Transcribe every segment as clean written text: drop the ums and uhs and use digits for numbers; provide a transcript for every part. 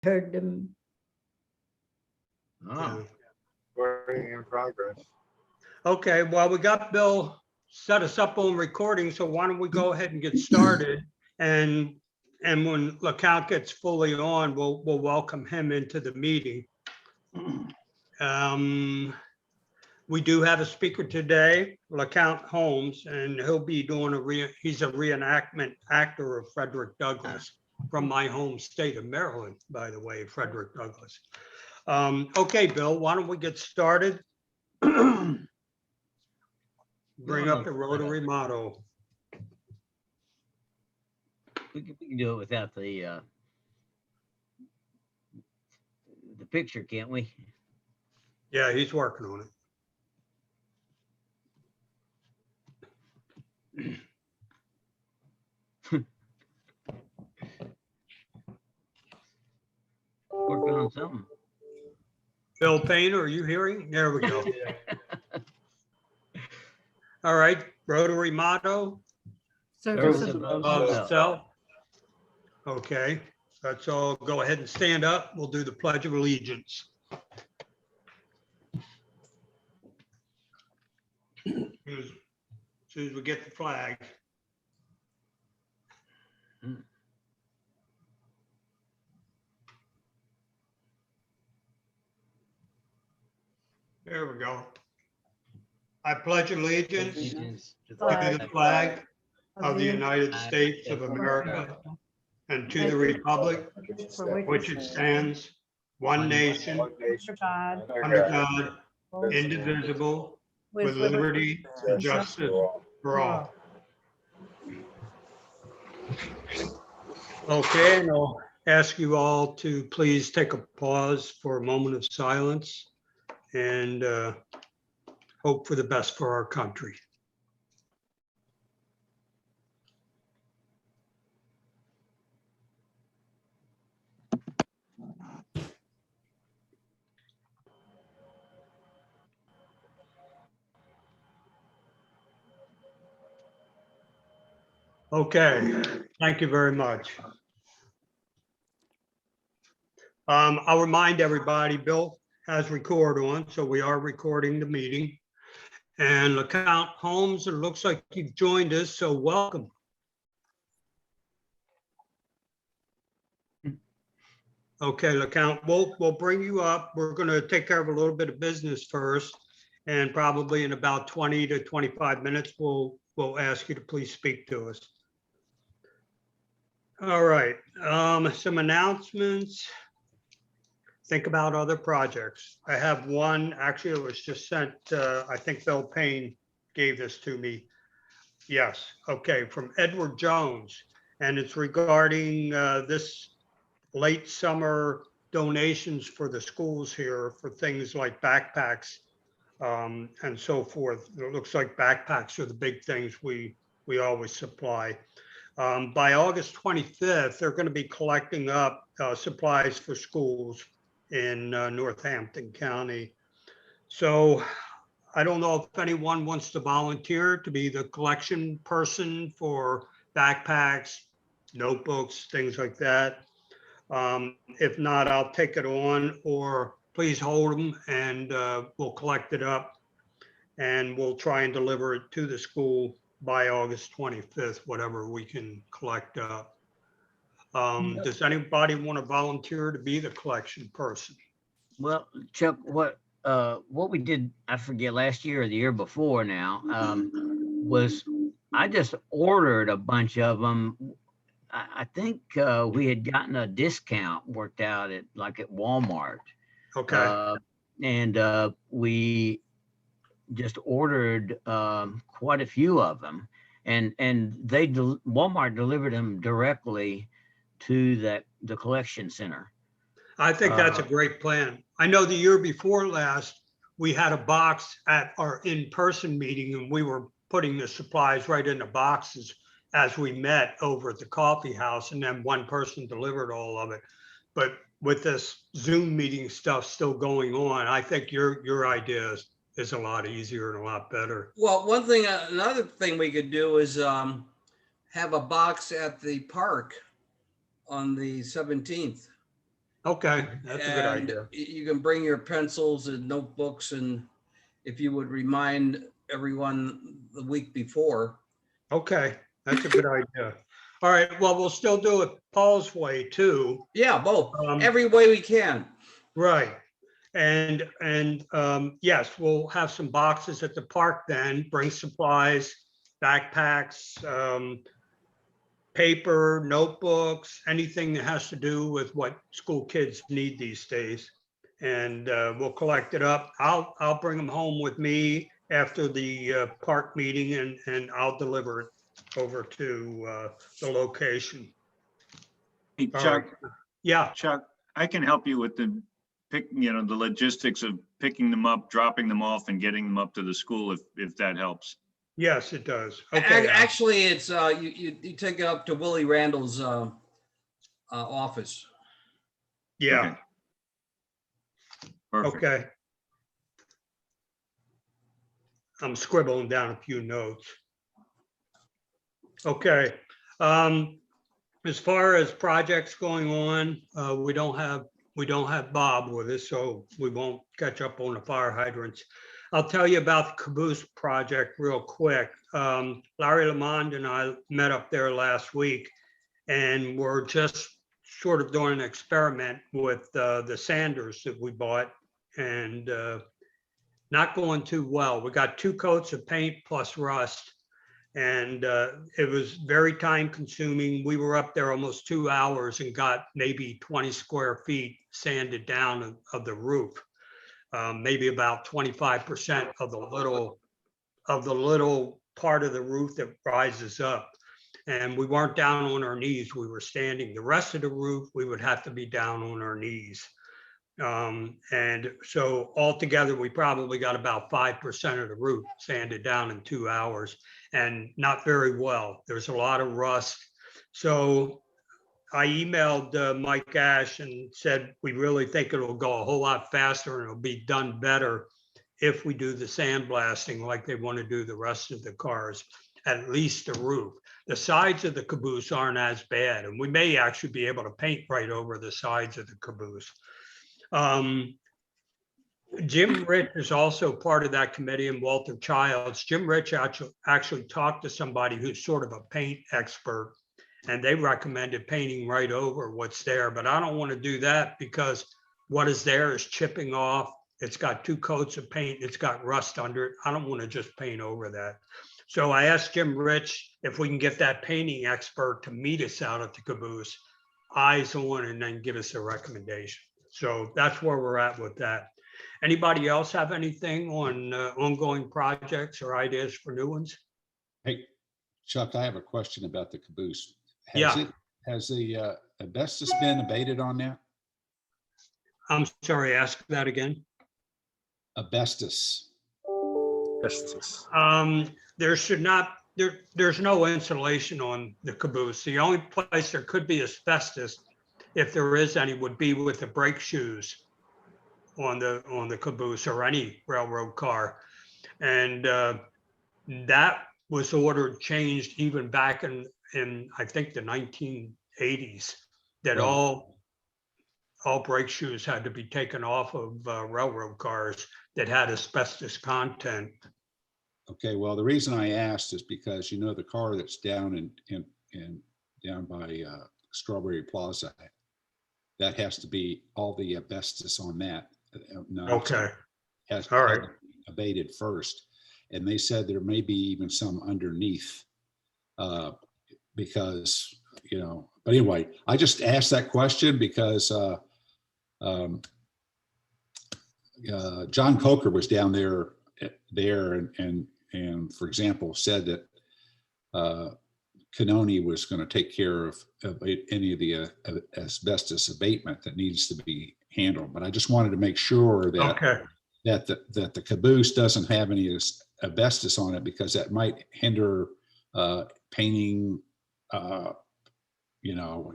heard them. Oh, Recording in progress. Okay, well, we got Bill set us up on recording, so why don't we go ahead and get started? And when LeCount gets fully on, we'll welcome him into the meeting. We do have a speaker today, LeCount Holmes, and he'll be doing he's a reenactment actor of Frederick Douglass from my home state of Maryland, by the way, Frederick Douglass. Okay, Bill, why don't we get started? Bring up the Rotary motto. we can do it without the picture, can't we? Yeah, he's working on it. Working on something. Bill Payne, are you hearing? There we go. All right, Rotary motto Service Service of above of self. Okay, let's all go ahead and stand up. We'll do the Pledge of Allegiance. As soon as we get the flag. There we go. I pledge allegiance Allegiance to the flag of the United United States of America and to the republic for which it stands, one nation, One nation, God, under God, indivisible, with liberty and justice for all. Okay, and I'll ask you all to please take a pause for a moment of silence and hope for the best for our country. Okay, thank you very much. I'll remind everybody, Bill has record on, so we are recording the meeting. And LeCount Holmes, it looks like you've joined us, so welcome. Okay, LeCount, we'll bring you up. We're going to take care of a little bit of business first. And probably in about 20 to 25 minutes, we'll ask you to please speak to us. All right, some announcements. Think about other projects. I have one, actually it was just sent, I think Bill Payne gave this to me. Yes, okay, from Edward Jones. And it's regarding this late summer donations for the schools here for things like backpacks and so forth. It looks like backpacks are the big things we always supply. By August 25th, they're going to be collecting up supplies for schools in Northampton County. So I don't know if anyone wants to volunteer to be the collection person for backpacks, notebooks, things like that. If not, I'll take it on, or please hold them and we'll collect it up and we'll try and deliver it to the school by August 25th, whatever we can collect up. Does anybody want to volunteer to be the collection person? Well, Chuck, what we did, I forget, last year or the year before now, was I just ordered a bunch of them. I think we had gotten a discount worked out at Walmart. Okay, And we just ordered quite a few of them, and Walmart delivered them directly to the collection center. I think that's a great plan. I know the year before last, we had a box at our in-person meeting and we were putting the supplies right in the boxes as we met over at the coffee house, and then one person delivered all of it. But with this Zoom meeting stuff still going on, I think your idea is a lot easier and a lot better. Well, another thing we could do is have a box at the park on the 17th. Okay, that's a good And idea. you can bring your pencils and notebooks, and if you would remind everyone the week before. Okay, that's a good idea. All right, well, we'll still do it Paul's way too. Yeah, both, Um, every way we can. Right. And yes, we'll have some boxes at the park then, bring supplies, backpacks, paper, notebooks, anything that has to do with what school kids need these days. And we'll collect it up. I'll bring them home with me after the park meeting and I'll deliver it over to the location. Hey, All Chuck, right. Yeah, Chuck, I can help you with the the logistics of picking them up, dropping them off and getting them up to the school if that helps. yes, it does. Okay. Actually, it's, you take it up to Willie Randall's office. Yeah, Okay. Perfect. okay. I'm scribbling down a few notes. Okay. As far as projects going on, we don't have Bob with us, so we won't catch up on the fire hydrants. I'll tell you about the caboose project real quick. Larry Lamond and I met up there last week, and we're just sort of doing an experiment with the sanders that we bought, and not going too well. We got 2 coats of paint plus rust. And it was very time consuming. We were up there almost 2 hours and got maybe 20 square feet sanded down of the roof. Maybe about 25% of the little part of the roof that rises up. And we weren't down on our knees, we were standing. The rest of the roof, we would have to be down on our knees. And so altogether, we probably got about 5% of the roof sanded down in 2 hours, and not very well. There's a lot of rust. So I emailed Mike Ash and said, we really think it'll go a whole lot faster and it'll be done better if we do the sandblasting like they want to do the rest of the cars, at least the roof. The sides of the caboose aren't as bad, and we may actually be able to paint right over the sides of the caboose. Jim Rich is also part of that committee, and Walter Childs. Jim Rich actually talked to somebody who's sort of a paint expert, and they recommended painting right over what's there. But I don't want to do that because what is there is chipping off. It's got 2 coats of paint. It's got rust under it. I don't want to just paint over that. So I asked Jim Rich if we can get that painting expert to meet us out at the caboose, eyes on, and then give us a recommendation. So that's where we're at with that. Anybody else have anything on ongoing projects or ideas for new ones? Hey, Chuck, I have a question about the caboose. Yeah. Has the asbestos been abated on that? I'm sorry, ask that again. Asbestos. There should not, there's no insulation on the caboose. The only place there could be asbestos, if there is any, would be with the brake shoes on the caboose or any railroad car. And that was ordered, changed even back in I think the 1980s, that all brake shoes had to be taken off of railroad cars that had asbestos content. Okay, well, the reason I asked is because, you know, the car that's down down by Strawberry Plaza, that has to be all the asbestos on that. Okay. Has All right. had to be abated first. And they said there may be even some underneath because, you know, but anyway, I just asked that question because John Coker was down there and for example, said that Canoni was going to take care of any of the asbestos abatement that needs to be handled. But I just wanted to make sure that Okay. that the caboose doesn't have any asbestos on it, because that might hinder painting. You know,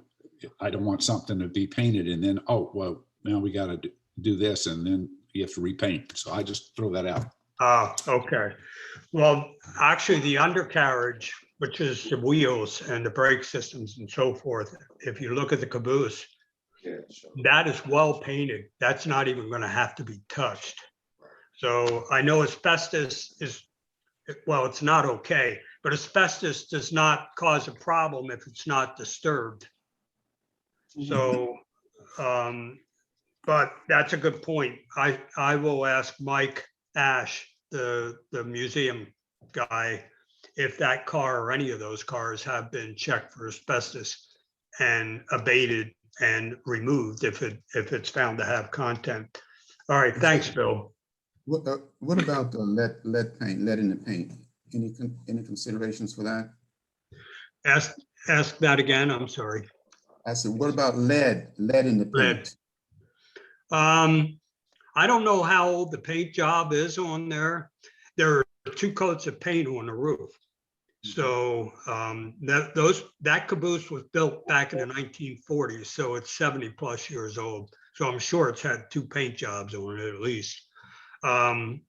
I don't want something to be painted and then, oh, well, now we got to do this and then you have to repaint. So I just throw that out. Okay. Well, actually, the undercarriage, which is the wheels and the brake systems and so forth, if you look at the caboose, that is well painted. That's not even gonna have to be touched. So I know asbestos is, well, it's not okay, but asbestos does not cause a problem if it's not disturbed. So, but that's a good point. I will ask Mike Ash, the museum guy, if that car or any of those cars have been checked for asbestos and abated and removed if it's found to have content. All right, thanks, Bill. What about the lead paint, lead in the paint? Any considerations for that? Ask that again, I'm sorry. I said, what about lead in the Lead. paint? I don't know how old the paint job is on there. There are 2 coats of paint on the roof. So that caboose was built back in the 1940s, so it's 70+ years old. So I'm sure it's had 2 paint jobs on it at least. And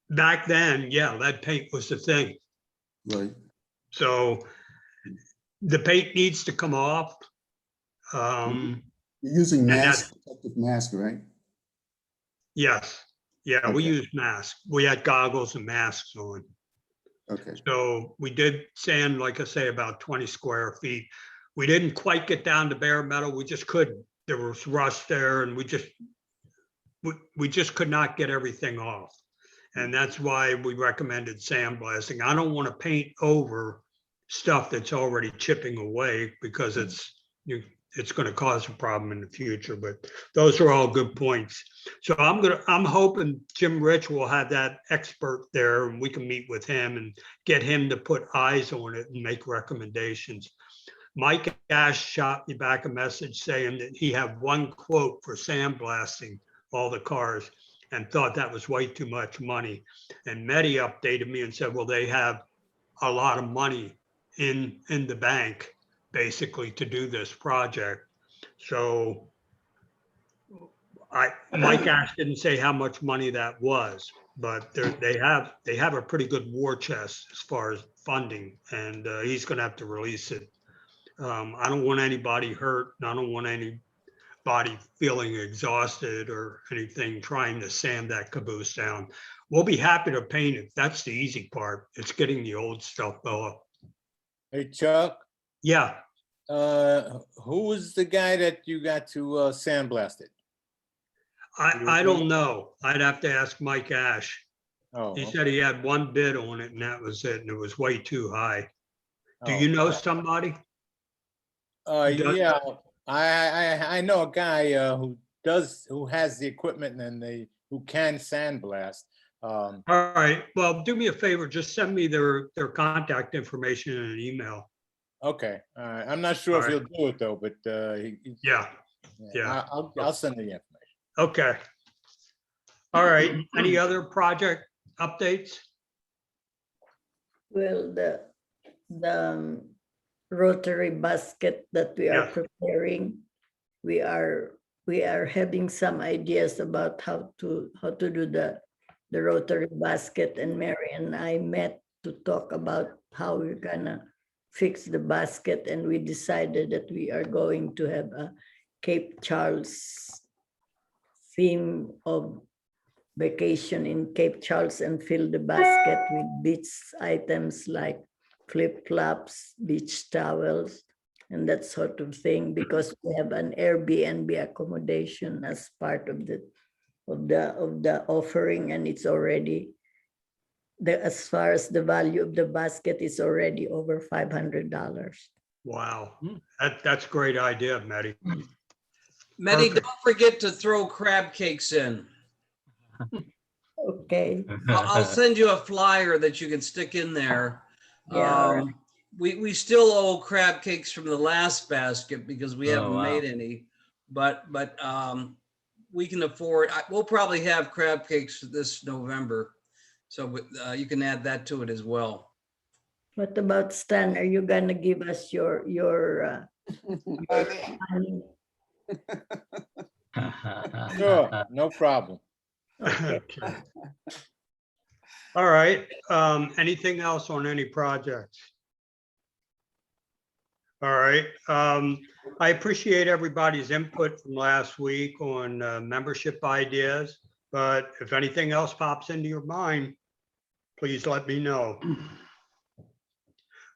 back then, yeah, lead paint was the thing. Right. So the paint needs to come off. You're using and mask, protective mask, right? Yes, yeah, we Okay. used masks. We had goggles and masks on. Okay. So we did sand, like I say, about 20 square feet. We didn't quite get down to bare metal. We just couldn't. There was rust there and we just could not get everything off. And that's why we recommended sandblasting. I don't want to paint over stuff that's already chipping away because it's going to cause a problem in the future, but those are all good points. So I'm hoping Jim Rich will have that expert there and we can meet with him and get him to put eyes on it and make recommendations. Mike Ash shot me back a message saying that he had 1 quote for sandblasting all the cars and thought that was way too much money. And Medi updated me and said, well, they have a lot of money in the bank basically to do this project. So Mike Ash didn't say how much money that was, but they have a pretty good war chest as far as funding, and he's going to have to release it. I don't want anybody hurt, and I don't want anybody feeling exhausted or anything trying to sand that caboose down. We'll be happy to paint it. That's the easy part. It's getting the old stuff off. Hey, Chuck, Yeah. who was the guy that you got to sandblast it? I don't know. I'd have to ask Mike Ash. Oh, He okay. said he had 1 bid on it and that was it. And it was way too high. Do Oh, you know somebody? yeah, I know a guy who has the equipment and who can sandblast. All right. Well, do me a favor. Just send me their contact information in an email. Okay, I'm not sure if All he'll right. do it though, but Yeah. Yeah. I'll send the information. Okay. All right. Any other project updates? Well, the Rotary basket that we are Yeah. preparing, we are having some ideas about how to do the Rotary basket, and Mary and I met to talk about how we're gonna fix the basket, and we decided that we are going to have a Cape Charles theme of vacation in Cape Charles and fill the basket with beach items like flip-flops, beach towels, and that sort of thing, because we have an Airbnb accommodation as part of the offering, and it's already as far as the value of the basket is already over $500. Wow. That's a great idea, Maddie. Medi, Perfect. don't forget to throw crab cakes in. Okay. I'll send you a flyer that you can stick in there. Yeah, all right. We still owe crab cakes from the last basket because we Oh, haven't wow. made any, but we can afford, we'll probably have crab cakes this November. So you can add that to it as well. What about Stan? Are you gonna give us your money? Sure, no problem. Okay. Okay. All right. Anything else on any projects? All right. I appreciate everybody's input from last week on membership ideas, but if anything else pops into your mind, please let me know.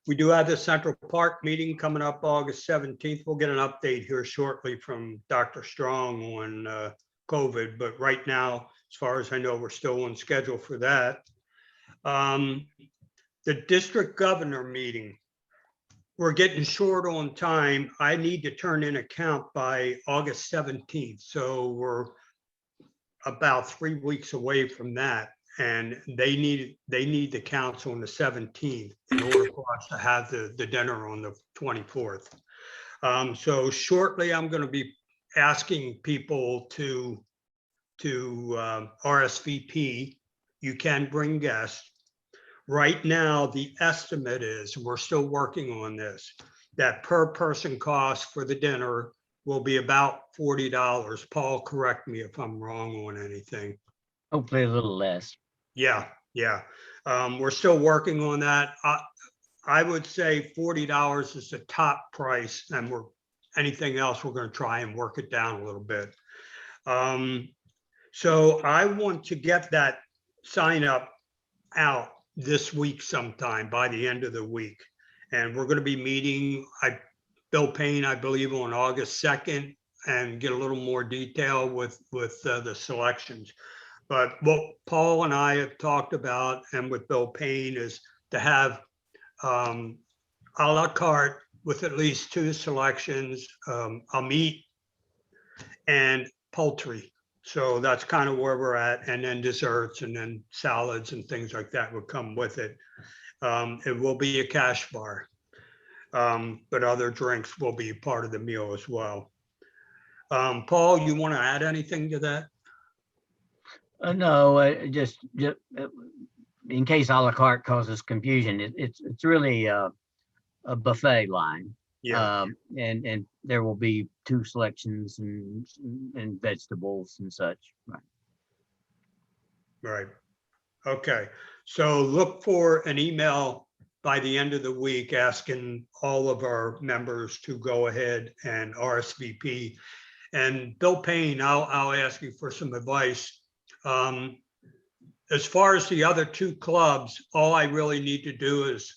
We do have the Central Park meeting coming up August 17th. We'll get an update here shortly from Dr. Strong on COVID, but right now, as far as I know, we're still on schedule for that. The district governor meeting, we're getting short on time. I need to turn in a count by August 17th. So we're about 3 weeks away from that. And they need the counts on the 17th in order for us to have the dinner on the 24th. So shortly, I'm going to be asking people to RSVP. You can bring guests. Right now, the estimate is, we're still working on this, that per person cost for the dinner will be about $40. Paul, correct me if I'm wrong on anything. Hopefully a little less. Yeah. We're still working on that. I would say $40 is the top price, and anything else, we're going to try and work it down a little bit. So I want to get that sign up out this week sometime, by the end of the week. And we're going to be meeting Bill Payne, I believe, on August 2nd, and get a little more detail with the selections. But what Paul and I have talked about, and with Bill Payne, is to have a la carte with at least 2 selections, a meat and poultry. So that's kind of where we're at, and then desserts and then salads and things like that would come with it. It will be a cash bar, but other drinks will be part of the meal as well. Paul, you want to add anything to that? No, just in case a la carte causes confusion, it's really a buffet line. Yeah, And there will be 2 selections and vegetables and such. Right. right. Okay, so look for an email by the end of the week asking all of our members to go ahead and RSVP. And Bill Payne, I'll ask you for some advice. As far as the other 2 clubs, all I really need to do is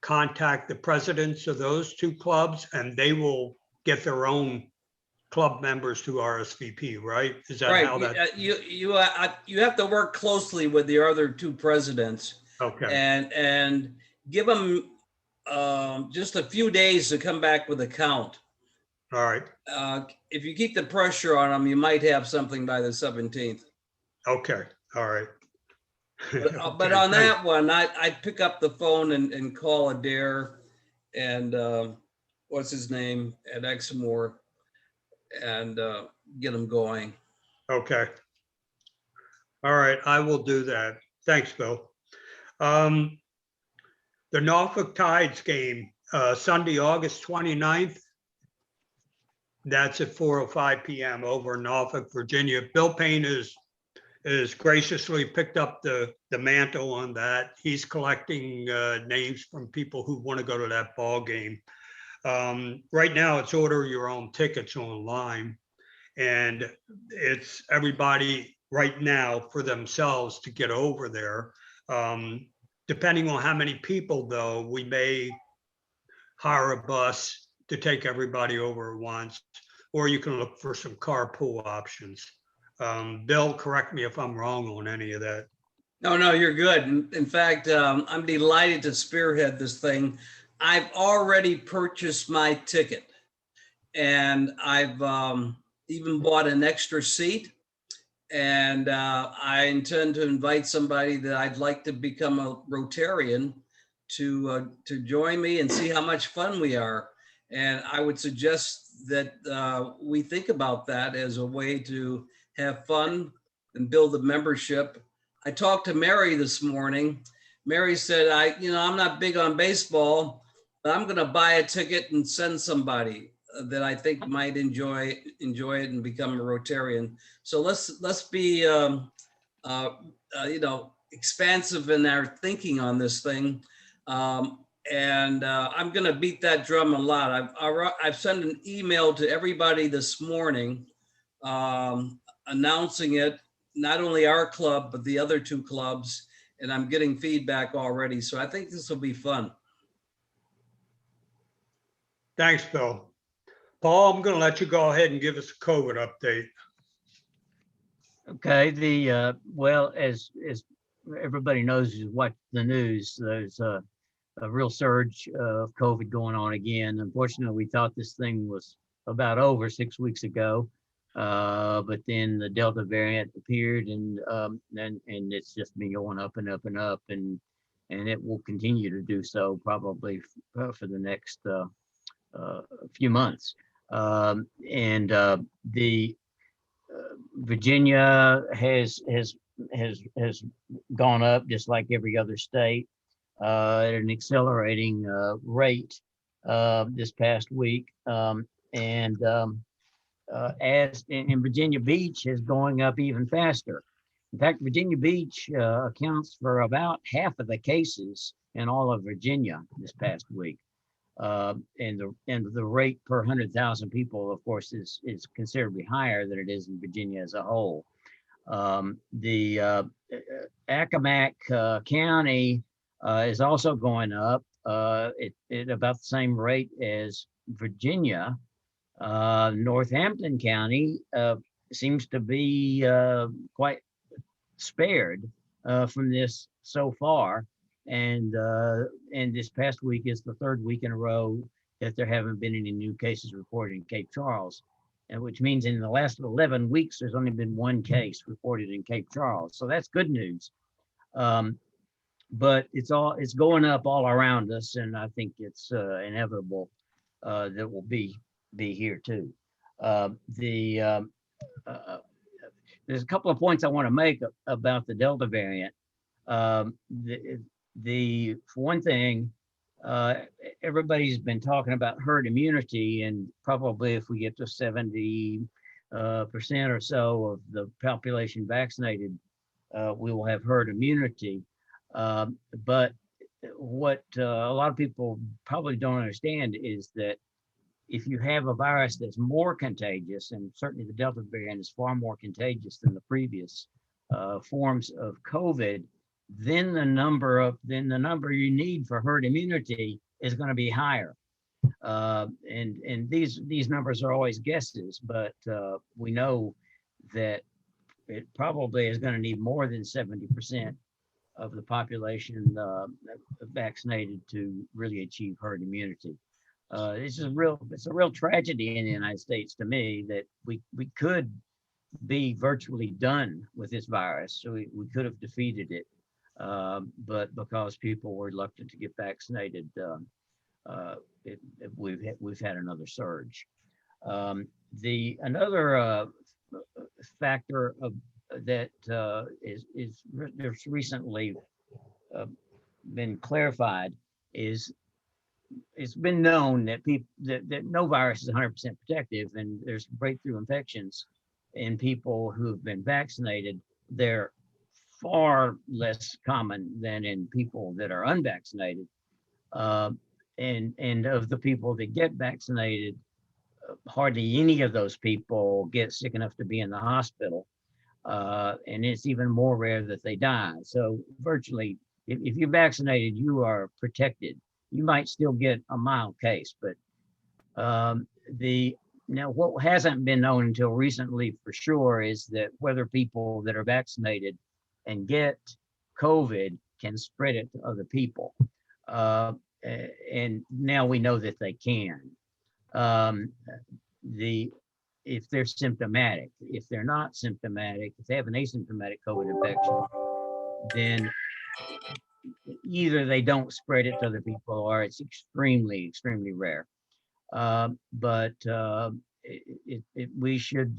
contact the presidents of those 2 clubs, and they will get their own club members to RSVP, right? Is that how Right. that? You have to work closely with the other 2 presidents Okay, and give them just a few days to come back with a count. all right, If you keep the pressure on them, you might have something by the 17th. okay, all right. But Okay, on thanks. that one, I'd pick up the phone and call Adair and what's his name at Exmoor and get them going. Okay. All right, I will do that. Thanks, Bill. The Norfolk Tides game, Sunday, August 29th. That's at 4:05 p.m. over in Norfolk, Virginia. Bill Payne is graciously picked up the mantle on that. He's collecting names from people who want to go to that ball game. Right now, it's order your own tickets online, and it's everybody right now for themselves to get over there. Depending on how many people, though, we may hire a bus to take everybody over at once, or you can look for some carpool options. Bill, correct me if I'm wrong on any of that. No, you're good. In fact, I'm delighted to spearhead this thing. I've already purchased my ticket, and I've even bought an extra seat. And I intend to invite somebody that I'd like to become a Rotarian to join me and see how much fun we are. And I would suggest that we think about that as a way to have fun and build a membership. I talked to Mary this morning. Mary said, I'm not big on baseball, but I'm going to buy a ticket and send somebody that I think might enjoy it and become a Rotarian. So let's be expansive in our thinking on this thing. And I'm going to beat that drum a lot. I've sent an email to everybody this morning announcing it, not only our club, but the other two clubs. And I'm getting feedback already. So I think this will be fun. Thanks, Bill. Paul, I'm going to let you go ahead and give us a COVID update. Okay, well, as everybody knows who's watched the news, there's a real surge of COVID going on again. Unfortunately, we thought this thing was about over 6 weeks ago, but then the Delta variant appeared, and it's just been going up and up and up, and it will continue to do so probably for the next few months. The Virginia has gone up just like every other state at an accelerating rate this past week, as in Virginia Beach is going up even faster. In fact, Virginia Beach accounts for about half of the cases in all of Virginia this past week. And the rate per 100,000 people, of course, is considerably higher than it is in Virginia as a whole. The Accomack County is also going up at about the same rate as Virginia. Northampton County seems to be quite spared from this so far. And this past week is the third week in a row that there haven't been any new cases reported in Cape Charles, and which means in the last 11 weeks, there's only been one case reported in Cape Charles. So that's good news. But it's going up all around us, and I think it's inevitable that will be here too. There's a couple of points I want to make about the Delta variant. For one thing, everybody's been talking about herd immunity, and probably if we get to 70% or so of the population vaccinated, we will have herd immunity. But what a lot of people probably don't understand is that if you have a virus that's more contagious, and certainly the Delta variant is far more contagious than the previous forms of COVID, then the number you need for herd immunity is going to be higher. And these numbers are always guesses, but we know that it probably is going to need more than 70% of the population vaccinated to really achieve herd immunity. It's a real tragedy in the United States to me that we could be virtually done with this virus. So we could have defeated it. But because people were reluctant to get vaccinated, we've had another surge. Another factor that there's recently been clarified is it's been known that that no virus is 100% protective, and there's breakthrough infections in people who've been vaccinated. They're far less common than in people that are unvaccinated. And of the people that get vaccinated, hardly any of those people get sick enough to be in the hospital. And it's even more rare that they die. So virtually, if you're vaccinated, you are protected. You might still get a mild case, but now what hasn't been known until recently for sure is that whether people that are vaccinated and get COVID can spread it to other people. And now we know that they can. If they're symptomatic, if they're not symptomatic, if they have an asymptomatic COVID infection, then either they don't spread it to other people or it's extremely, extremely rare. But we should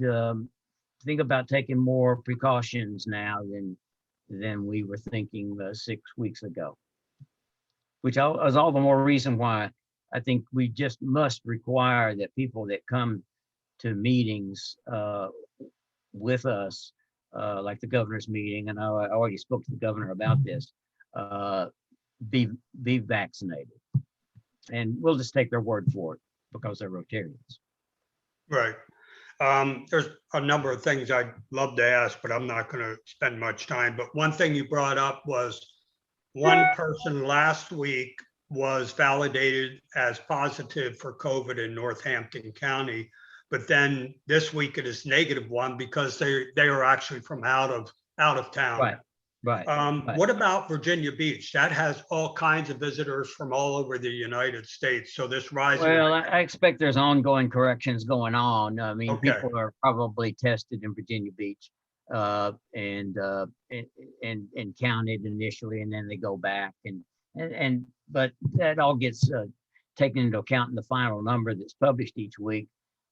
think about taking more precautions now than we were thinking 6 weeks ago, which is all the more reason why I think we just must require that people that come to meetings with us, like the governor's meeting, and I already spoke to the governor about this, be vaccinated. And we'll just take their word for it because they're Rotarians. Right. There's a number of things I'd love to ask, but I'm not going to spend much time. But one thing you brought up was one person last week was validated as positive for COVID in Northampton County. But then this week it is negative one because they are actually from out of town. Right. Right. What about Virginia Beach? That has all kinds of visitors from all over the United States. So this rising. Well, I expect there's ongoing corrections going on. I mean, Okay. people are probably tested in Virginia Beach and counted initially, and then they go back but that all gets taken into account in the final number that's published each week.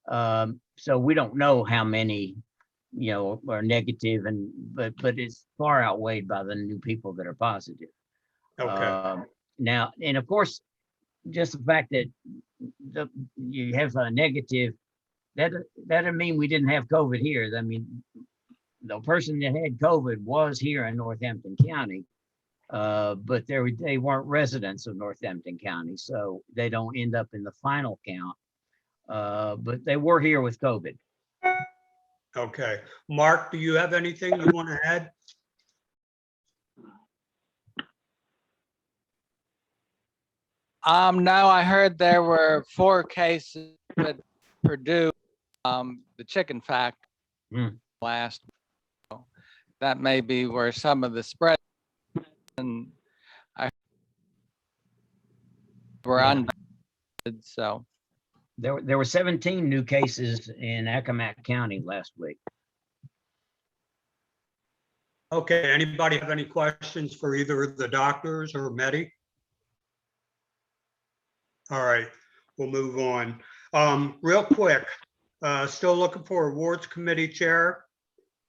So we don't know how many, are negative, but it's far outweighed by the new people that are positive. Okay. Now, and of course, just the fact that you have a negative, that doesn't mean we didn't have COVID here. I mean, the person that had COVID was here in Northampton County, but they weren't residents of Northampton County, so they don't end up in the final count. But they were here with COVID. Okay. Mark, do you have anything you want to add? No, I heard there were 4 cases at Purdue, the chicken factory last. That may be where some of the spread, and I were unvaccinated, so. There were 17 new cases in Accomack County last week. Okay. Anybody have any questions for either the doctors or Medi? All right, we'll move on. Real quick, still looking for awards committee chair.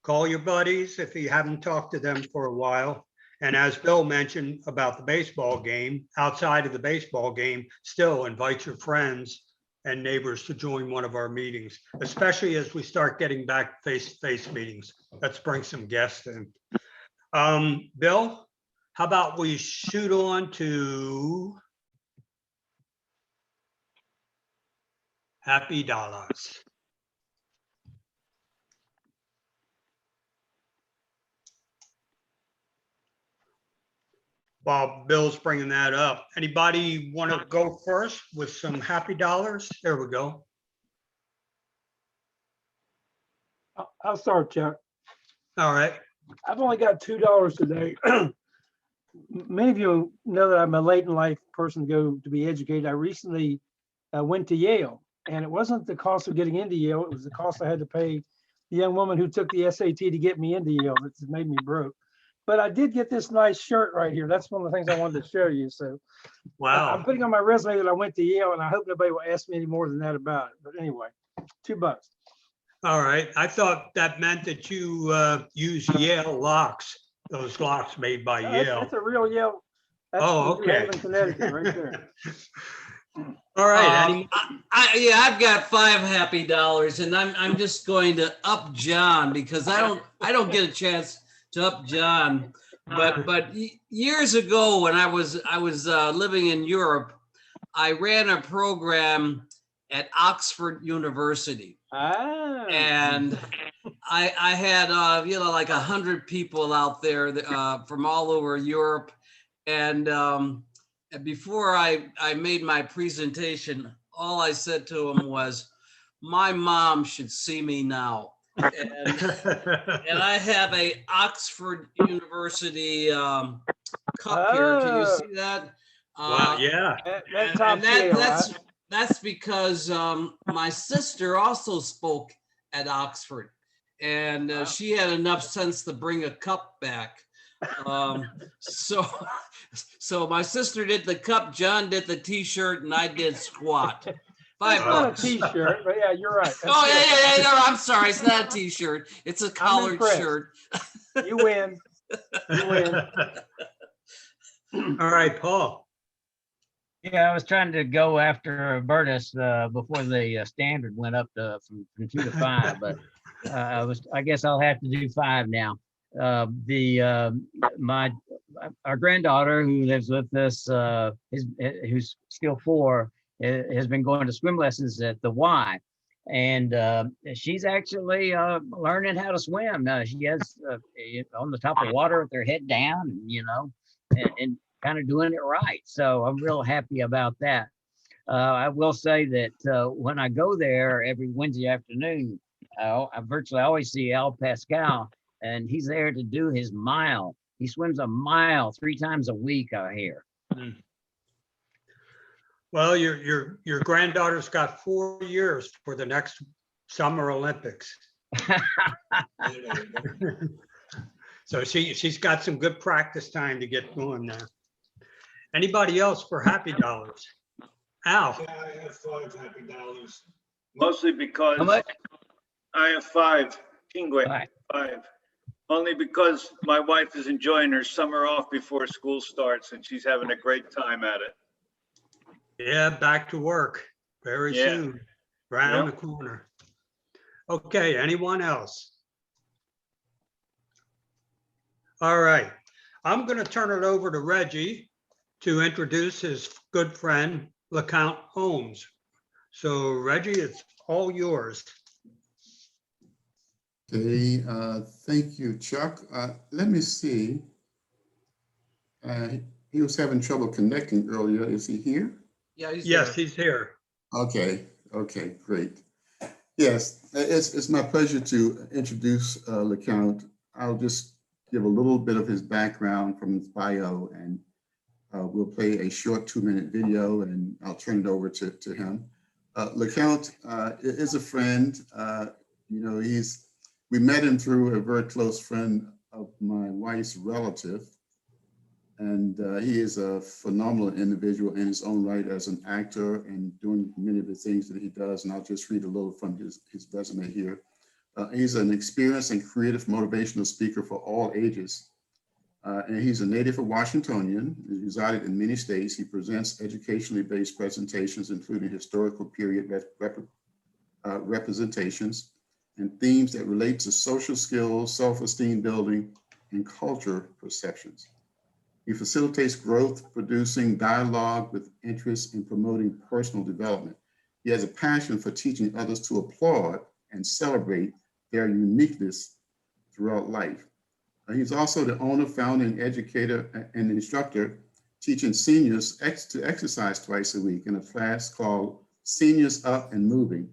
Call your buddies if you haven't talked to them for a while. And as Bill mentioned about the baseball game, outside of the baseball game, still invite your friends and neighbors to join one of our meetings, especially as we start getting back face-to-face meetings. Let's bring some guests in. Bill, how about we shoot on to Happy Dollars. While Bill's bringing that up, anybody want to go first with some Happy Dollars? There we go. I'll start, Chuck. All right. I've only got $2 today. Many of you know that I'm a late in life person to be educated. I recently went to Yale, and it wasn't the cost of getting into Yale. It was the cost I had to pay the young woman who took the SAT to get me into Yale. That made me broke. But I did get this nice shirt right here. That's one of the things I wanted to show you. So Wow. I'm putting on my resume that I went to Yale, and I hope nobody will ask me any more than that about it. But anyway, $2. All right. I thought that meant that you use Yale locks, those locks made by Yale. That's a real Yale. That's Oh, from New okay. Haven, Connecticut, right there. All right. Yeah, I've got 5 happy dollars, and I'm just going to up John because I don't get a chance to up John. But years ago when I was living in Europe, I ran a program at Oxford University. Ah. And I had like 100 people out there from all over Europe, and before I made my presentation, all I said to them was, "My mom should see me now." And I have a Oxford University cup here. Can you see that? Wow, yeah. That's because my sister also spoke at Oxford, and she had enough sense to bring a cup back. So my sister did the cup, John did the T-shirt, and I did squat. $5. It's not a T-shirt, but yeah, you're right. That's yeah. No, I'm sorry. It's not a T-shirt. It's a collared shirt. You win. You win. All right, Paul. Yeah, I was trying to go after Bertus before the standard went up from 2 to 5, but I guess I'll have to do 5 now. My our granddaughter who lives with us, who's still 4, has been going to swim lessons at the Y. And she's actually learning how to swim. She has on the top of water with her head down, and kind of doing it right. So I'm real happy about that. I will say that when I go there every Wednesday afternoon, I virtually always see Al Pascal, and he's there to do his mile. He swims a mile 3 times a week, I hear. Well, your granddaughter's got 4 years for the next Summer Olympics. So she's got some good practice time to get going there. Anybody else for Happy Dollars? Al? Yeah, I have 5 happy dollars. Mostly because How much? I have 5, Kingway, All right. 5. Only because my wife is enjoying her summer off before school starts and she's having a great time at it. Yeah, back to work very Yeah. soon, around Yep. the corner. Okay, anyone else? All right, I'm going to turn it over to Reggie to introduce his good friend, LeCount Holmes. So Reggie, it's all yours. Okay, thank you, Chuck. Let me see. He was having trouble connecting earlier. Is he here? Yeah, he's Yes, there. he's here. Okay, great. Yes, it's my pleasure to introduce LeCount. I'll just give a little bit of his background from his bio, and we'll play a short 2-minute video, and I'll turn it over to him. LeCount is a friend. We met him through a very close friend of my wife's relative. And he is a phenomenal individual in his own right as an actor and doing many of the things that he does. And I'll just read a little from his resume here. He's an experienced and creative motivational speaker for all ages. And he's a native of Washingtonian. He resided in many states. He presents educationally based presentations, including historical period representations and themes that relate to social skills, self-esteem building, and culture perceptions. He facilitates growth, producing dialogue with interest in promoting personal development. He has a passion for teaching others to applaud and celebrate their uniqueness throughout life. He's also the owner, founder, and educator and instructor teaching seniors to exercise twice a week in a class called Seniors Up and Moving.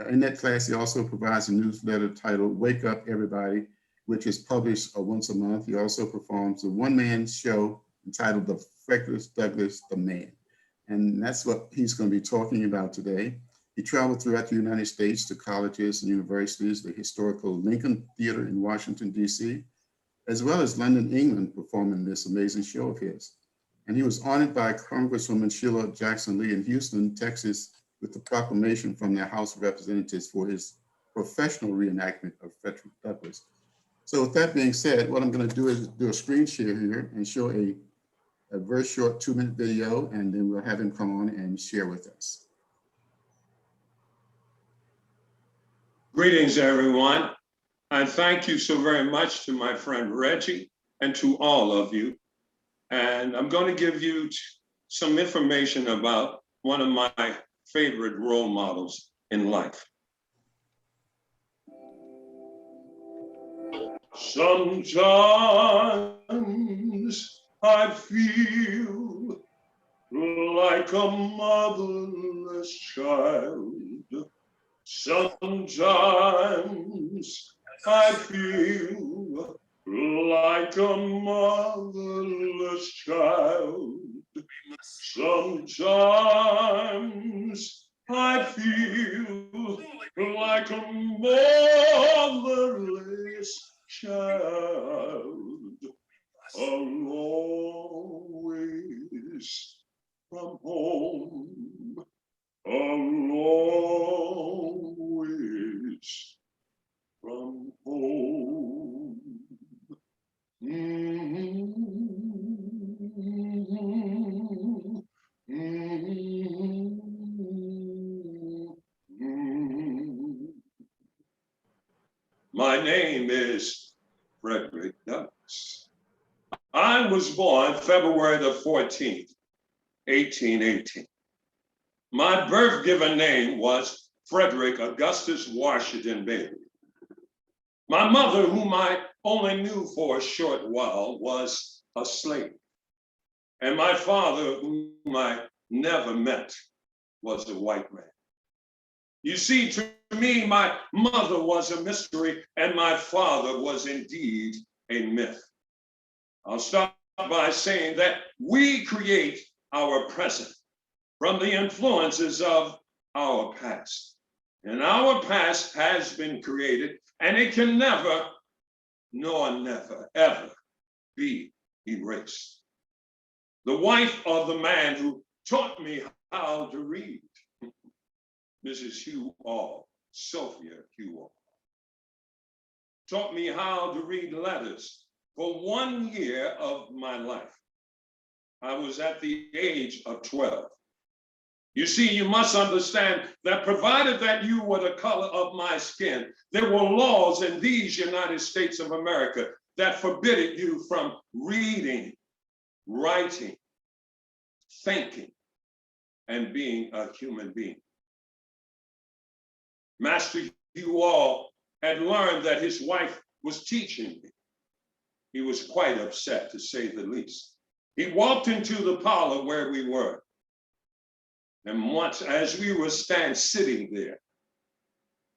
In that class, he also provides a newsletter titled Wake Up Everybody, which is published once a month. He also performs a one-man show entitled The Frederick Douglass The Man. And that's what he's going to be talking about today. He traveled throughout the United States to colleges and universities, the historical Lincoln Theater in Washington, D.C., as well as London, England, performing this amazing show of his. And he was honored by Congresswoman Sheila Jackson Lee in Houston, Texas, with the proclamation from their House of Representatives for his professional reenactment of Frederick Douglass. So with that being said, what I'm going to do is do a screen share here and show a very short 2-minute video, and then we'll have him come on and share with us. Greetings, everyone. And thank you so very much to my friend Reggie and to all of you. And I'm going to give you some information about one of my favorite role models in life. Sometimes I feel like a motherless child. Sometimes I feel like a motherless child. Sometimes I feel like a motherless child, a long ways from home, a long ways from home. My name is Frederick Douglass. I was born February the 14th, 1818. My birth given name was Frederick Augustus Washington Bailey. My mother, whom I only knew for a short while, was a slave. And my father, whom I never met, was a white man. You see, to me, my mother was a mystery and my father was indeed a myth. I'll start by saying that we create our present from the influences of our past. And our past has been created and it can never, nor never, ever be erased. The wife of the man who taught me how to read, Mrs. Hugh All, Sophia Hugh All, taught me how to read letters for 1 year of my life. I was at the age of 12. You see, you must understand that provided that you were the color of my skin, there were laws in these United States of America that forbidded you from reading, writing, thinking, and being a human being. Master Hugh All had learned that his wife was teaching me. He was quite upset, to say the least. He walked into the parlor where we were. And once, as we were sitting there,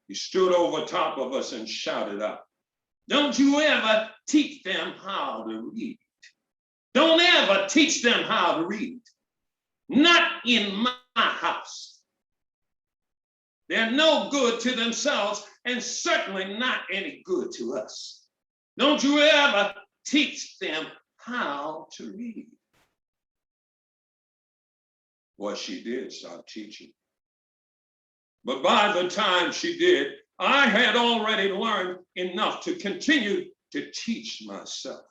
he stood over top of us and shouted out, "Don't you ever teach them how to read. Don't ever teach them how to read. Not in my house. They're no good to themselves and certainly not any good to us. Don't you ever teach them how to read." Well, she did start teaching. But by the time she did, I had already learned enough to continue to teach myself.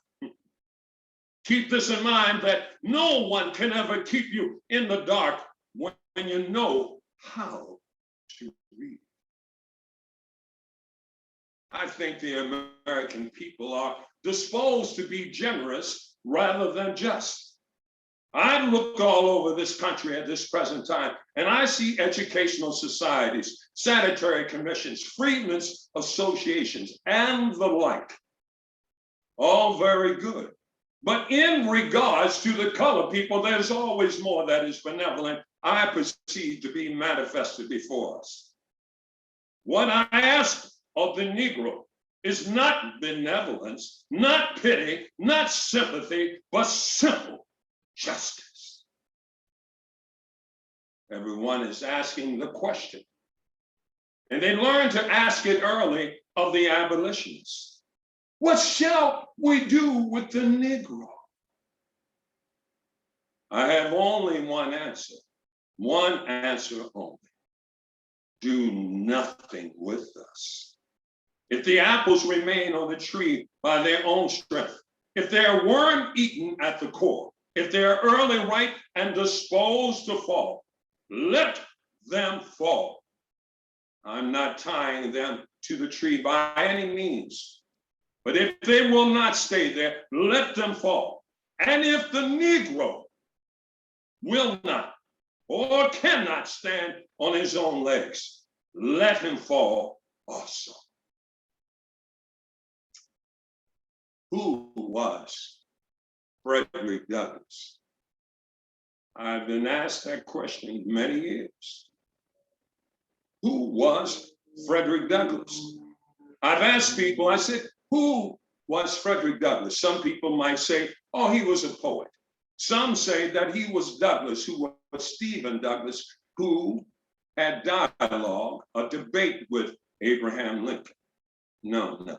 Keep this in mind that no one can ever keep you in the dark when you know how to read. I think the American people are disposed to be generous rather than just. I look all over this country at this present time, and I see educational societies, sanitary commissions, freedmen's associations, and the like. All very good. But in regards to the colored people, there's always more that is benevolent, I perceive to be manifested before us. What I ask of the Negro is not benevolence, not pity, not sympathy, but simple justice. Everyone is asking the question, and they learn to ask it early of the abolitionists. What shall we do with the Negro? I have only one answer only. Do nothing with us. If the apples remain on the tree by their own strength, if they are worm-eaten at the core, if they are early ripe and disposed to fall, let them fall. I'm not tying them to the tree by any means, but if they will not stay there, let them fall. And if the Negro will not or cannot stand on his own legs, let him fall also. Who was Frederick Douglass? I've been asked that question many years. Who was Frederick Douglass? I've asked people, I said, who was Frederick Douglass? Some people might say, oh, he was a poet. Some say that he was Douglass, who was Stephen Douglass, who had dialogue, a debate with Abraham Lincoln. No,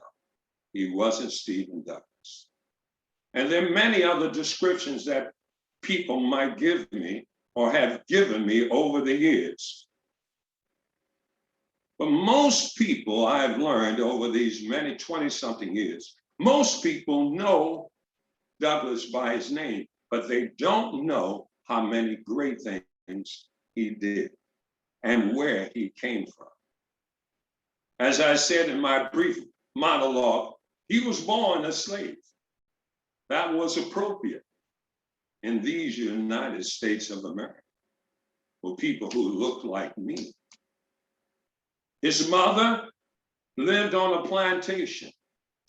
he wasn't Stephen Douglass. And there are many other descriptions that people might give me or have given me over the years. But most people I've learned over these many 20-something years, most people know Douglass by his name, but they don't know how many great things he did and where he came from. As I said in my brief monologue, he was born a slave. that was appropriate in these United States of America for people who looked like me. His mother lived on a plantation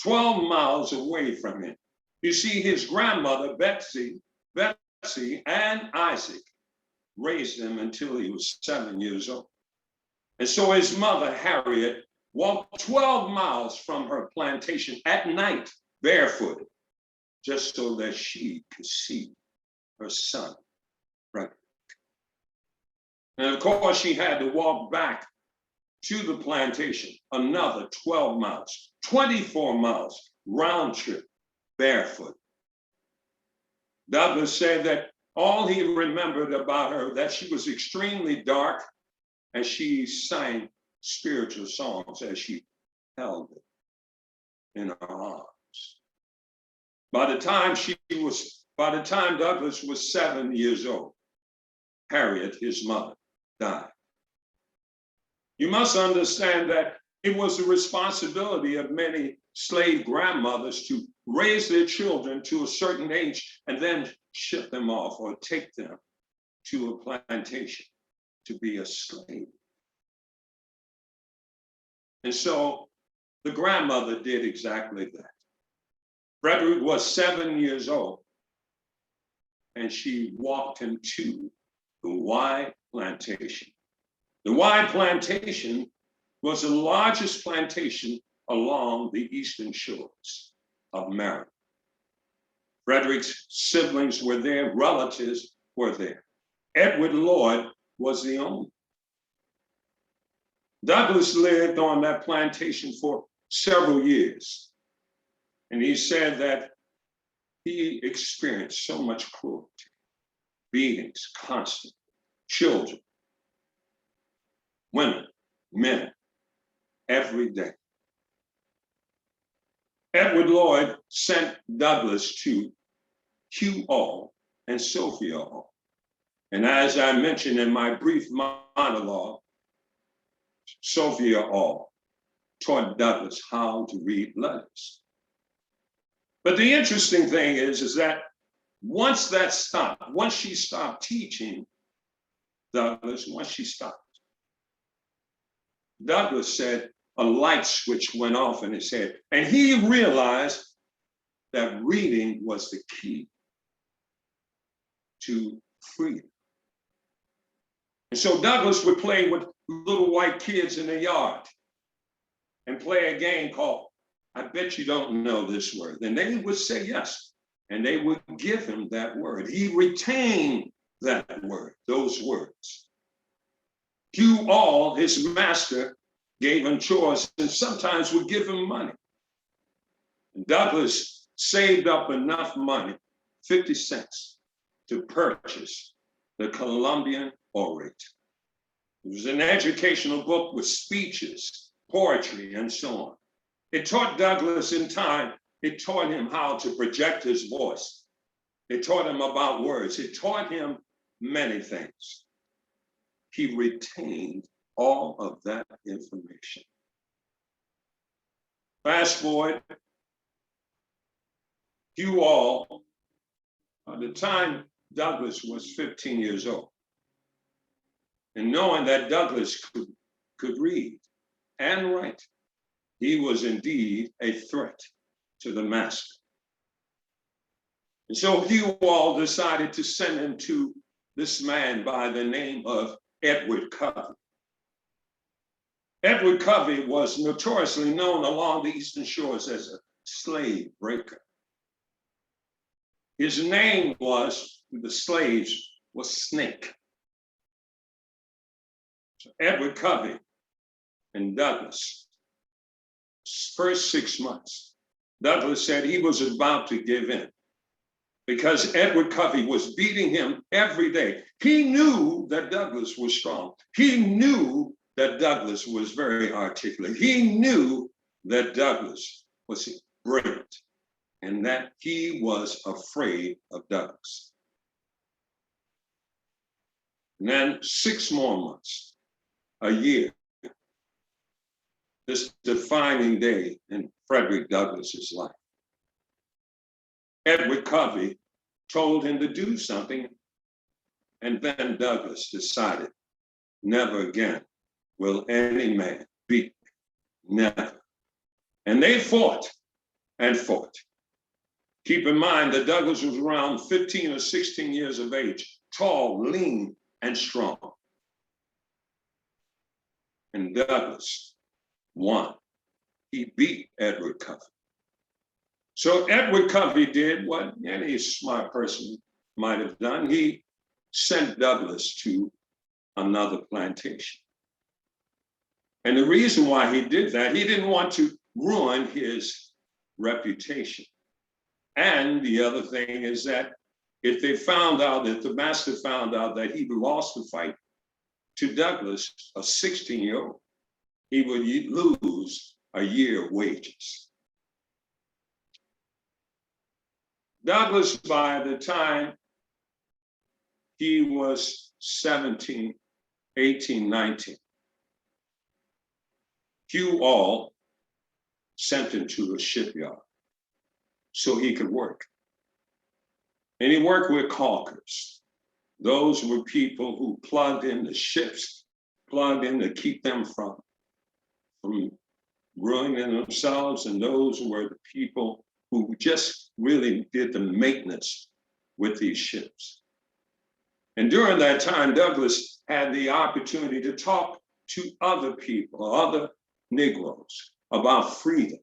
12 miles away from him. You see, his grandmother, Betsy and Isaac raised him until he was 7 years old. And so his mother, Harriet, walked 12 miles from her plantation at night, barefoot, just so that she could see her son, Frederick. And of course, she had to walk back to the plantation another 12 miles, 24 miles round trip, barefoot. Douglas said that all he remembered about her, that she was extremely dark and she sang spiritual songs as she held it in her arms. By the time Douglas was 7 years old, Harriet, his mother, died. You must understand that it was the responsibility of many slave grandmothers to raise their children to a certain age and then ship them off or take them to a plantation to be a slave. And so the grandmother did exactly that. Frederick was 7 years old and she walked him to the Y plantation. The Y plantation was the largest plantation along the eastern shores of Maryland. Frederick's siblings were there, relatives were there. Edward Lloyd was the owner. Douglas lived on that plantation for several years. And he said that he experienced so much cruelty, beatings, constant, children, women, men, every day. Edward Lloyd sent Douglas to Hugh Hall and Sophia Hall. And as I mentioned in my brief monologue, Sophia Hall taught Douglas how to read letters. But the interesting thing is that once she stopped teaching Douglas, Douglas said a light switch went off in his head, and he realized that reading was the key to freedom. And so Douglas would play with little white kids in the yard and play a game called, I bet you don't know this word. And they would say yes, and they would give him that word. He retained that word, those words. Hugh Hall, his master, gave him chores and sometimes would give him money. And Douglas saved up enough money, 50 cents, to purchase the Columbian Orator. It was an educational book with speeches, poetry, and so on. It taught Douglas in time, it taught him how to project his voice. It taught him about words. It taught him many things. He retained all of that information. Fast forward, Hugh Hall, by the time Douglas was 15 years old, and knowing that Douglas could read and write, he was indeed a threat to the master. And so Hugh Hall decided to send him to this man by the name of Edward Covey. Edward Covey was notoriously known along the eastern shores as a slave breaker. His name was, the slaves, was Snake. So Edward Covey and Douglas, first 6 months, Douglas said he was about to give in because Edward Covey was beating him every day. He knew that Douglas was strong. He knew that Douglas was very articulate. He knew that Douglas was brilliant and that he was afraid of Douglas. And then 6 more months, a year, this defining day in Frederick Douglass's life. Edward Covey told him to do something, and then Douglas decided, never again will any man beat me, never. And they fought and fought. Keep in mind that Douglas was around 15 or 16 years of age, tall, lean, and strong. And Douglas won. He beat Edward Covey. So Edward Covey did what any smart person might have done. He sent Douglas to another plantation. And the reason why he did that, he didn't want to ruin his reputation. And the other thing is that if they found out, if the master found out that he lost the fight to Douglas, a 16-year-old, he would lose a year of wages. Douglas, by the time he was 17, 18, 19, Hugh All sent him to a shipyard so he could work. And he worked with caulkers. Those were people who plugged in the ships, plugged in to keep them from ruining themselves. And those were the people who just really did the maintenance with these ships. And during that time, Douglas had the opportunity to talk to other people, other Negroes, about freedom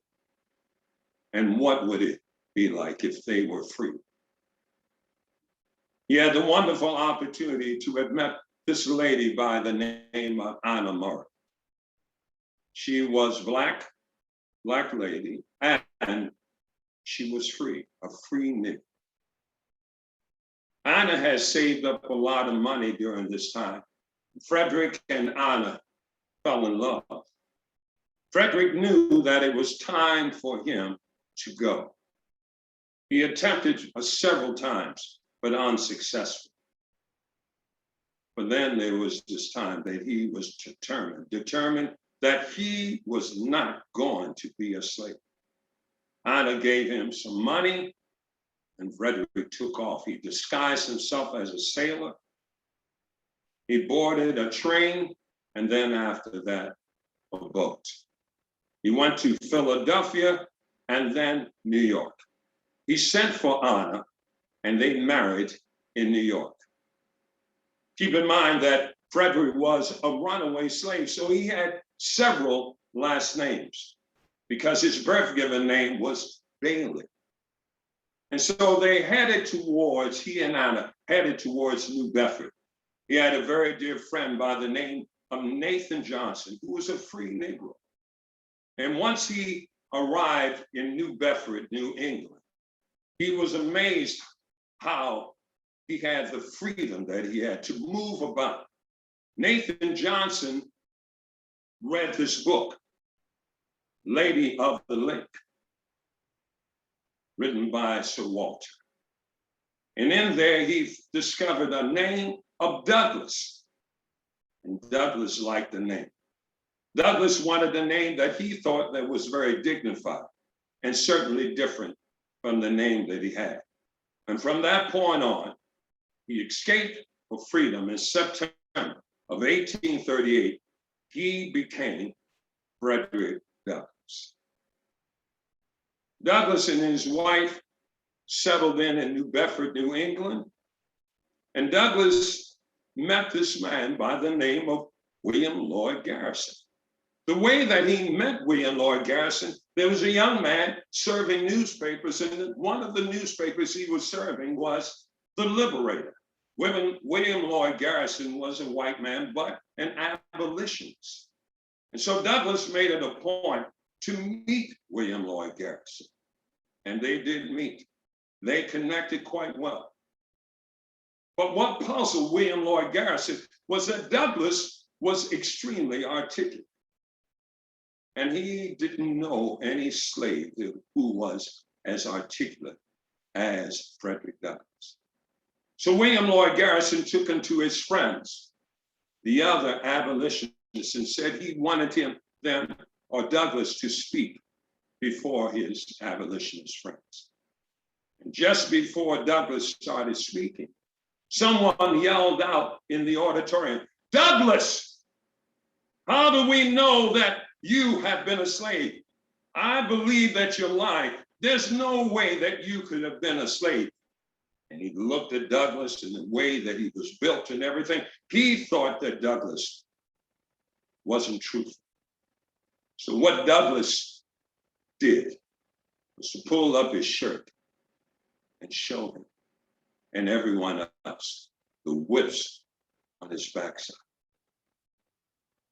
and what would it be like if they were free. He had the wonderful opportunity to have met this lady by the name of Anna Murray. She was black lady, and she was free, a free Negro. Anna has saved up a lot of money during this time. Frederick and Anna fell in love. Frederick knew that it was time for him to go. He attempted several times, but unsuccessful. But then there was this time that he was determined that he was not going to be a slave. Anna gave him some money, and Frederick took off. He disguised himself as a sailor. He boarded a train, and then after that, a boat. He went to Philadelphia and then New York. He sent for Anna, and they married in New York. Keep in mind that Frederick was a runaway slave, so he had several last names because his birth given name was Bailey. And so they headed towards, he and Anna headed towards New Bedford. He had a very dear friend by the name of Nathan Johnson, who was a free Negro. And once he arrived in New Bedford, New England, he was amazed how he had the freedom that he had to move about. Nathan Johnson read this book, Lady of the Lake, written by Sir Walter. And in there, he discovered a name of Douglas. And Douglas liked the name. Douglas wanted a name that he thought that was very dignified and certainly different from the name that he had. And from that point on, he escaped for freedom in September of 1838. He became Frederick Douglass. Douglas and his wife settled in New Bedford, New England. And Douglas met this man by the name of William Lloyd Garrison. The way that he met William Lloyd Garrison, there was a young man serving newspapers, and one of the newspapers he was serving was The Liberator. William Lloyd Garrison was a white man, but an abolitionist. And so Douglas made it a point to meet William Lloyd Garrison. And they did meet. They connected quite well. But what puzzled William Lloyd Garrison was that Douglas was extremely articulate. And he didn't know any slave who was as articulate as Frederick Douglass. So William Lloyd Garrison took him to his friends, the other abolitionists, and said he wanted Douglas to speak before his abolitionist friends. And just before Douglas started speaking, someone yelled out in the auditorium, "Douglas, how do we know that you have been a slave? I believe that you're lying. There's no way that you could have been a slave." And he looked at Douglas in the way that he was built and everything. He thought that Douglas wasn't truthful. So what Douglas did was to pull up his shirt and show him and everyone else the whips on his backside.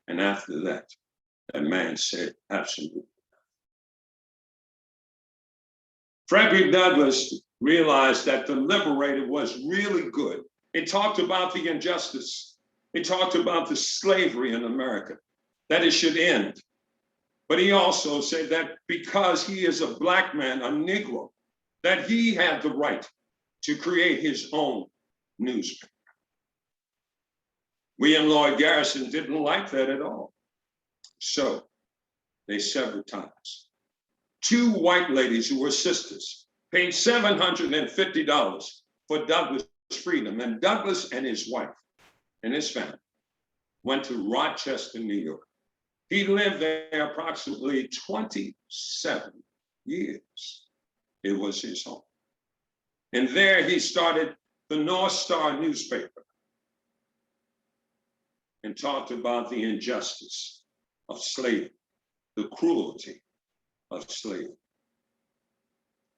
And after that, that man said, absolutely. Frederick Douglass realized that the Liberator was really good. It talked about the injustice. It talked about the slavery in America, that it should end. But he also said that because he is a Black man, a Negro, that he had the right to create his own newspaper. William Lloyd Garrison didn't like that at all. So they severed ties. Two white ladies who were sisters paid $750 for Douglas' freedom. And Douglas and his wife and his family went to Rochester, New York. He lived there approximately 27 years. It was his home. And there he started the North Star newspaper and talked about the injustice of slavery, the cruelty of slavery.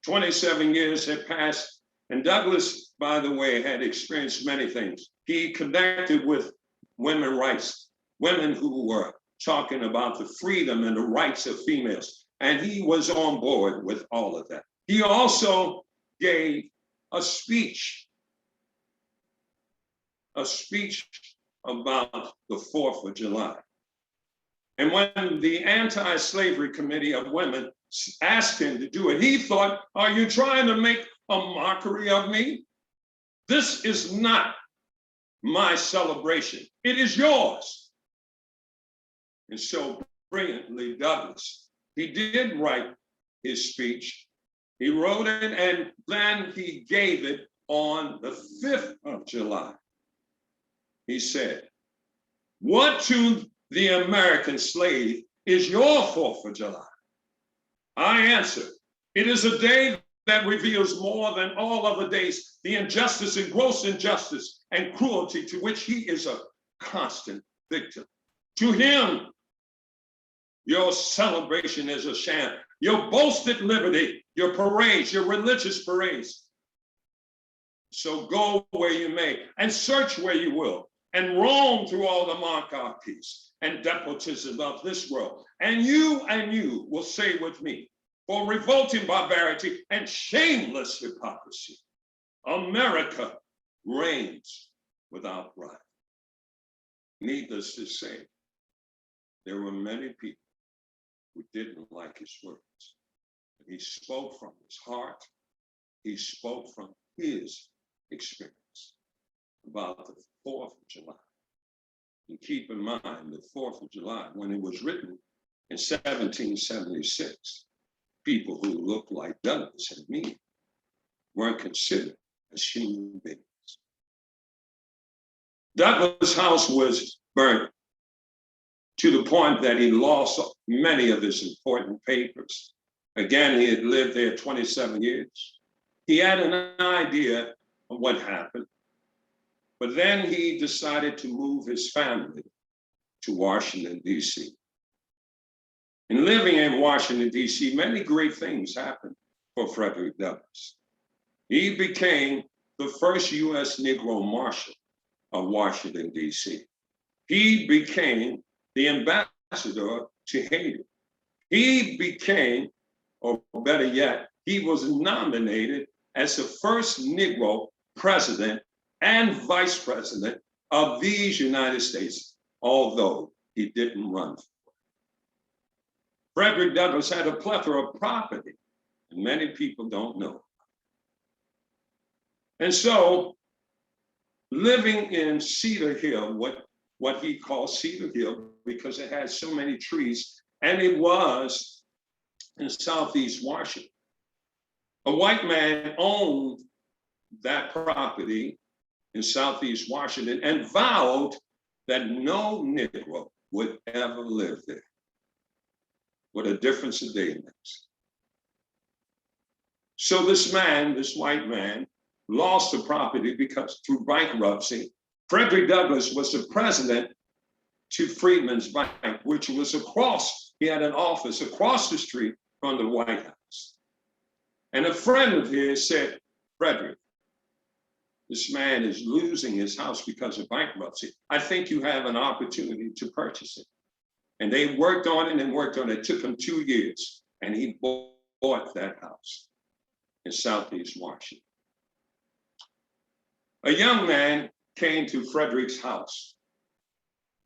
27 years had passed, and Douglass, by the way, had experienced many things. He connected with women's rights, women who were talking about the freedom and the rights of females, and he was on board with all of that. He also gave a speech about the 4th of July. And when the Anti-Slavery Committee of Women asked him to do it, he thought, are you trying to make a mockery of me? This is not my celebration. It is yours. And so brilliantly, Douglass, he did write his speech. He wrote it and then he gave it on the 5th of July. He said, what to the American slave is your 4th of July? I answer, it is a day that reveals more than all other days the injustice and gross injustice and cruelty to which he is a constant victim. To him, your celebration is a sham. Your boasted liberty, your parades, your religious parades. So go where you may and search where you will and roam through all the monarchies and despotism of this world. And you will say with me, for revolting barbarity and shameless hypocrisy, America reigns without rival. Needless to say, there were many people who didn't like his words. He spoke from his heart. He spoke from his experience about the 4th of July. And keep in mind, the 4th of July, when it was written in 1776, people who looked like Douglas and me weren't considered as human beings. Douglas' house was burnt to the point that he lost many of his important papers. Again, he had lived there 27 years. He had an idea of what happened, but then he decided to move his family to Washington, D.C. In living in Washington, D.C., many great things happened for Frederick Douglass. He became the first U.S. Negro Marshal of Washington, D.C. He became the ambassador to Haiti. He became, or better yet, he was nominated as the first Negro president and vice president of these United States, although he didn't run for it. Frederick Douglass had a plethora of property, and many people don't know. And so, living in Cedar Hill, what he called Cedar Hill, because it had so many trees, and it was in Southeast Washington. A white man owned that property in Southeast Washington and vowed that no Negro would ever live there. What a difference a day makes. So this man, this white man, lost the property because through bankruptcy, Frederick Douglass was the president to Freedmen's Bank, which was across, he had an office across the street from the White House. And a friend of his said, Frederick, this man is losing his house because of bankruptcy. I think you have an opportunity to purchase it. And they worked on it and worked on it. It took him 2 years, and he bought that house in Southeast Washington. A young man came to Frederick's house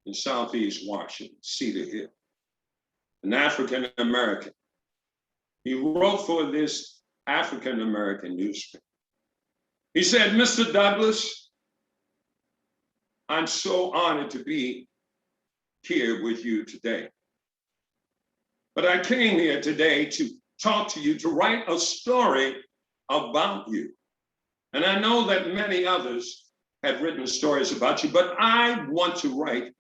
in Southeast Washington, Cedar Hill, an African American. He wrote for this African American newspaper. He said, Mr. Douglass, I'm so honored to be here with you today. But I came here today to talk to you, to write a story about you. And I know that many others have written stories about you, but I want to write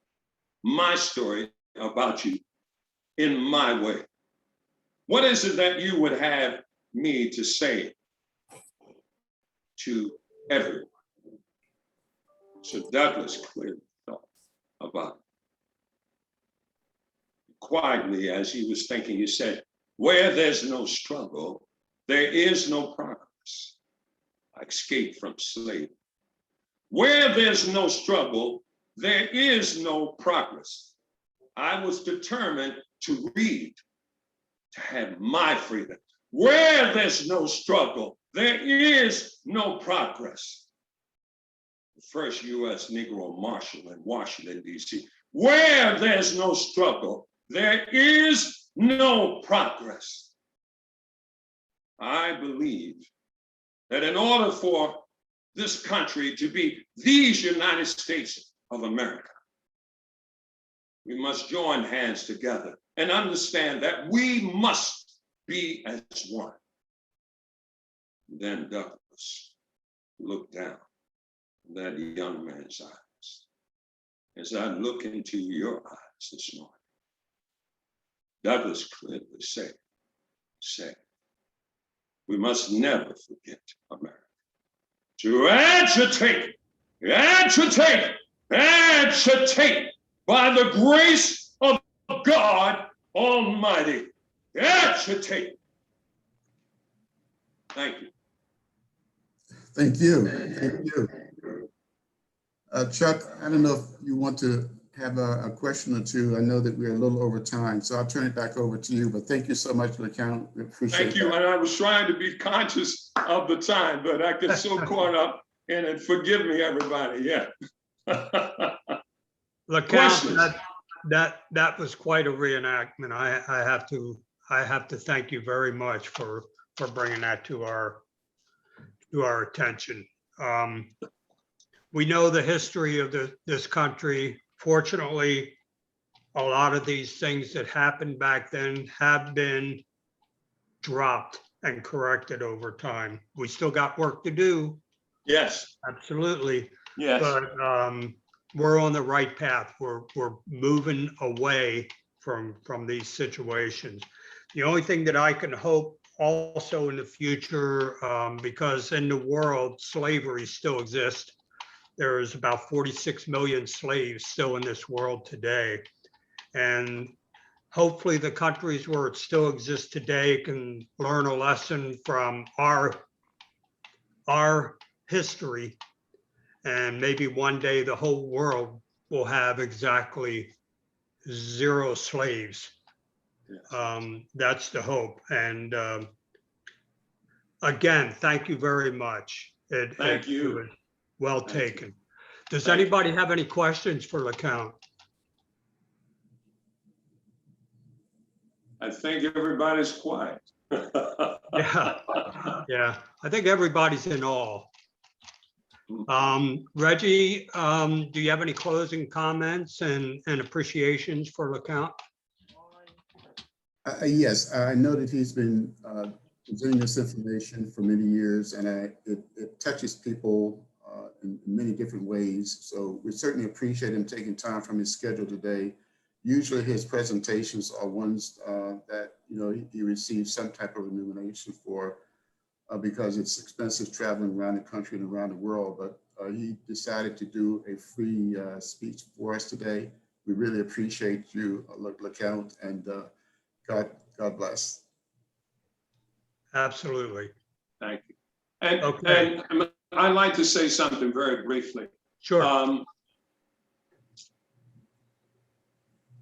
my story about you in my way. What is it that you would have me to say to everyone? So Douglass clearly thought about it. Quietly, as he was thinking, he said, where there's no struggle, there is no progress. I escaped from slavery. Where there's no struggle, there is no progress. I was determined to read, to have my freedom. Where there's no struggle, there is no progress. The first U.S. Negro Marshal in Washington, D.C. Where there's no struggle, there is no progress. I believe that in order for this country to be these United States of America, we must join hands together and understand that we must be as one. Then Douglass looked down in that young man's eyes. As I look into your eyes this morning, Douglass clearly said, we must never forget America. To agitate by the grace of God Almighty. Agitate. Thank you. Thank you. Thank you. Chuck, I don't know if you want to have a question or two. I know that we're a little over time, so I'll turn it back over to you, but thank you so much for the count. We appreciate it. Thank you, and I was trying to be conscious of the time, but I get so caught up in it. Forgive me, everybody, yeah. LeCount, that was quite a reenactment. I have to thank you very much for bringing that to our attention. We know the history of this country. Fortunately, a lot of these things that happened back then have been dropped and corrected over time. We still got work to do. Yes. Absolutely. Yes. But we're on the right path. We're moving away from these situations. The only thing that I can hope also in the future, because in the world, slavery still exists. There is about 46 million slaves still in this world today. And hopefully the countries where it still exists today can learn a lesson from our history. And maybe one day the whole world will have exactly 0 slaves. That's the hope. And again, thank you very much. Thank you. It was well taken. Does Thank you. anybody have any questions for LeCount? I think everybody's quiet. Yeah, yeah. I think everybody's in awe. Reggie, do you have any closing comments and appreciations for LeCount? Yes, I know that he's been presenting this information for many years, and it touches people in many different ways. So we certainly appreciate him taking time from his schedule today. Usually his presentations are ones that, you know, he receives some type of remuneration for because it's expensive traveling around the country and around the world. But he decided to do a free speech for us today. We really appreciate you, LeCount, and God bless. Absolutely. Thank you. And, Okay. and I'd like to say something very briefly. Sure.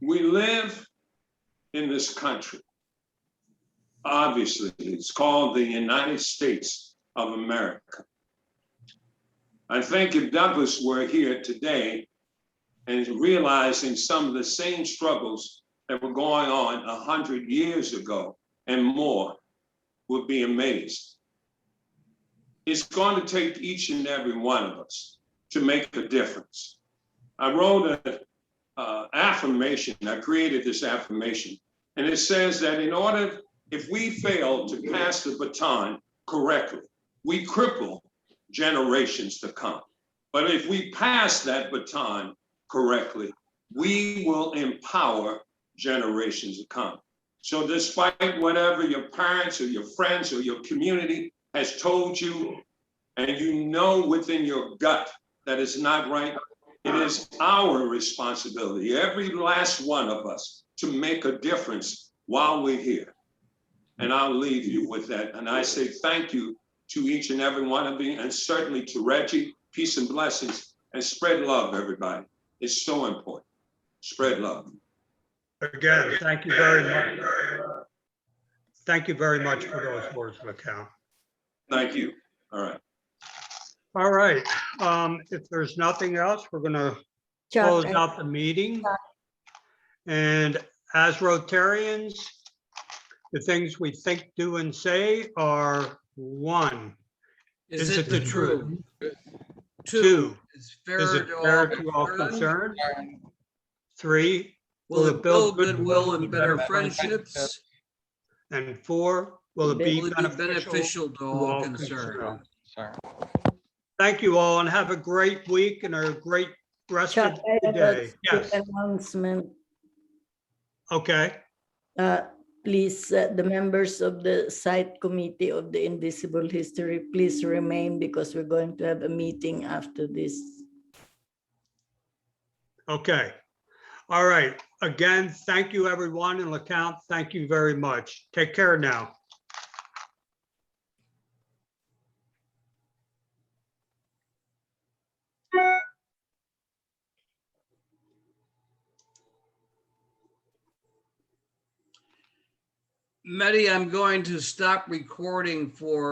We live in this country. Obviously, it's called the United States of America. I think if Douglas were here today and realizing some of the same struggles that were going on 100 years ago and more, would be amazed. It's going to take each and every one of us to make a difference. I wrote an affirmation. I created this affirmation, and it says that in order, if we fail to pass the baton correctly, we cripple generations to come. But if we pass that baton correctly, we will empower generations to come. So despite whatever your parents or your friends or your community has told you, and you know within your gut that it's not right, it is our responsibility, every last one of us, to make a difference while we're here. And I'll leave you with that. And I say thank you to each and every one of you, and certainly to Reggie. Peace and blessings, and spread love, everybody. It's so important. Spread love. Again, thank you very much. Thank you very much for those words, LeCount. Thank you. All right. All right. If there's nothing else, we're going to close out the meeting. And as Rotarians, the things we think, do, and say are: 1, Is it the truth? 2, Is is it fair to all concerned? 3, Will it build goodwill and better friendships? And 4, will it be Will it be beneficial to all concerned? Thank you all, and have a great week and a great rest Chuck, of I the have a day. quick Yes. announcement. Okay. Please, the members of the site committee of the Invisible History, please remain because we're going to have a meeting after this. Okay. All right. Again, thank you, everyone. And LeCount, thank you very much. Take care now. Mehdi, I'm going to stop recording for